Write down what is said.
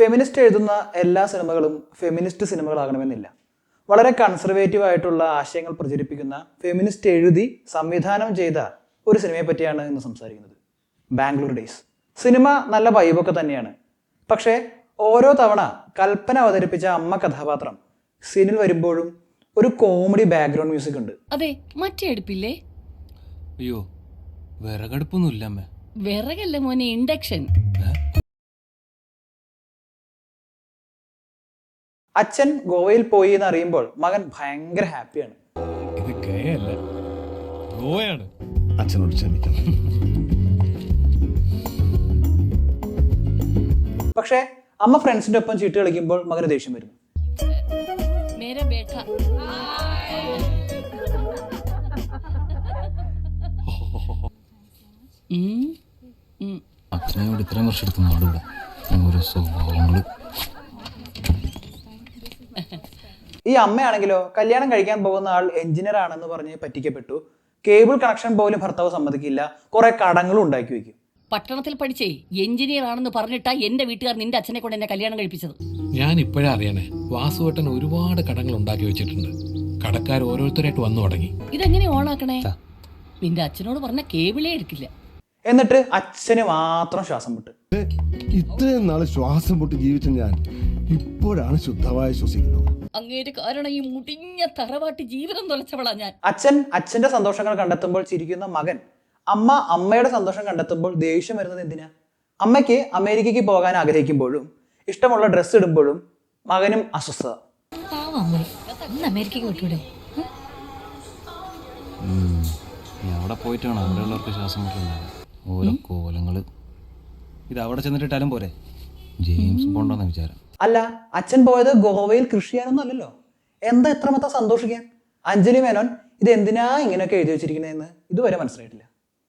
Feminist എഴുതുന്ന എല്ലാ സിനിമകളും ഫെമിനിസ്റ്റ് സിനിമകളാകണമെന്നില്ല. വളരെ കൺസർവേറ്റീവ് ആയിട്ടുള്ള ആശയങ്ങൾ പ്രചരിപ്പിക്കുന്ന ഫെമിനിസ്റ്റ് എഴുതി സംവിധാനം ചെയ്ത ഒരു സിനിമയെ പറ്റിയാണ് ഇന്ന് സംസാരിക്കുന്നത്. ബാംഗ്ലൂർ ഡേയ്സ്. സിനിമ നല്ല വൈബൊക്കെ തന്നെയാണ്. പക്ഷേ ഓരോ തവണ കൽപ്പന അവതരിപ്പിച്ച അമ്മ കഥാപാത്രം സീനിൽ വരുമ്പോഴും ഒരു കോമഡി ബാക്ക്ഗ്രൗണ്ട് മ്യൂസിക് ഉണ്ട്. അതെ, മറ്റേ അടുപ്പില്ലേ? അയ്യോ, വിറകടുപ്പൊന്നുമില്ല അമ്മ. വിറകല്ല മോനെ, ഇൻഡക്ഷൻ. അച്ഛൻ ഗോവയിൽ പോയി എന്ന് അറിയുമ്പോൾ മകൻ ഭയങ്കര ഹാപ്പിയാണ്. ഇത് ഗയല്ല, ഗോവയാണ്. അച്ഛനോട് ക്ഷമിക്കണം. പക്ഷേ അമ്മ ഫ്രണ്ട്സിന്റെ ഒപ്പം ചീട്ട് കളിക്കുമ്പോൾ മകന് ദേഷ്യം വരുന്നു. അച്ഛനോട് ഇത്രയും വർഷം എടുത്ത് നാടുകൂടെ ഓരോ സ്വഭാവങ്ങള്. ഈ അമ്മയാണെങ്കിലോ കല്യാണം കഴിക്കാൻ പോകുന്ന ആൾ എഞ്ചിനീയർ ആണെന്ന് പറഞ്ഞ് പറ്റിക്കപ്പെട്ടു. കേബിൾ കണക്ഷൻ പോലും ഭർത്താവ് സമ്മതിക്കില്ല. കുറെ കടങ്ങളും ഉണ്ടാക്കി വെക്കും. പട്ടണത്തിൽ പഠിച്ചേ എഞ്ചിനീയർ ആണെന്ന് പറഞ്ഞിട്ടാ എന്റെ വീട്ടുകാർ നിന്റെ അച്ഛനെ കൊണ്ട് എന്നെ കല്യാണം കഴിപ്പിച്ചത്. ഞാൻ ഇപ്പോഴാ അറിയണേ, വാസുവേട്ടൻ ഒരുപാട് കടങ്ങൾ ഉണ്ടാക്കി വെച്ചിട്ടുണ്ട്. കടക്കാർ ഓരോരുത്തരായിട്ട് വന്നു തുടങ്ങി. ഇതെങ്ങനെ ഓണാക്കണേ? നിന്റെ അച്ഛനോട് പറഞ്ഞ കേബിളേ എടുക്കില്ല. എന്നിട്ട് അച്ഛന് മാത്രം ശ്വാസം വിട്ട്. ഇത്രയും നാള് ശ്വാസം പൊട്ടി ജീവിച്ച ഞാൻ ഇപ്പോഴാണ് ശുദ്ധമായി ശ്വസിക്കുന്നത്. അങ്ങേര് കാരണം ഈ മുടിഞ്ഞ തറവാട്ടി ജീവിതം തുലച്ചവളാ ഞാൻ. അച്ഛൻ അച്ഛന്റെ സന്തോഷങ്ങൾ കണ്ടെത്തുമ്പോൾ ചിരിക്കുന്ന മകൻ, അമ്മ അമ്മയുടെ സന്തോഷം കണ്ടെത്തുമ്പോൾ ദേഷ്യം വരുന്നത് എന്തിനാ? അമ്മയ്ക്ക് അമേരിക്കയ്ക്ക് പോകാൻ ആഗ്രഹിക്കുമ്പോഴും ഇഷ്ടമുള്ള ഡ്രസ്സ് ഇടുമ്പോഴും മകനും അസ്വസ്ഥത. അമേരിക്കയ്ക്ക് വിട്ടൂടെ? അവിടെ പോയിട്ടാണ് അവിടെയുള്ളവർക്ക് ശ്വാസം മുട്ടുണ്ടാകും. ഓരോ കോലങ്ങള്. ഇത് അവിടെ ചെന്നിട്ടിട്ടാലും പോരെ, ജെയിംസ് ബോണ്ടെന്ന വിചാരം. അല്ല, അച്ഛൻ പോയത് ഗോവയിൽ കൃഷി ചെയ്യാനൊന്നും അല്ലല്ലോ. എന്താ എത്രമാത്രം സന്തോഷിക്കാൻ? അഞ്ജലി മേനോൻ ഇത് എന്തിനാ ഇങ്ങനെയൊക്കെ എഴുതി വെച്ചിരിക്കുന്നതെന്ന് ഇതുവരെ മനസ്സിലായിട്ടില്ല.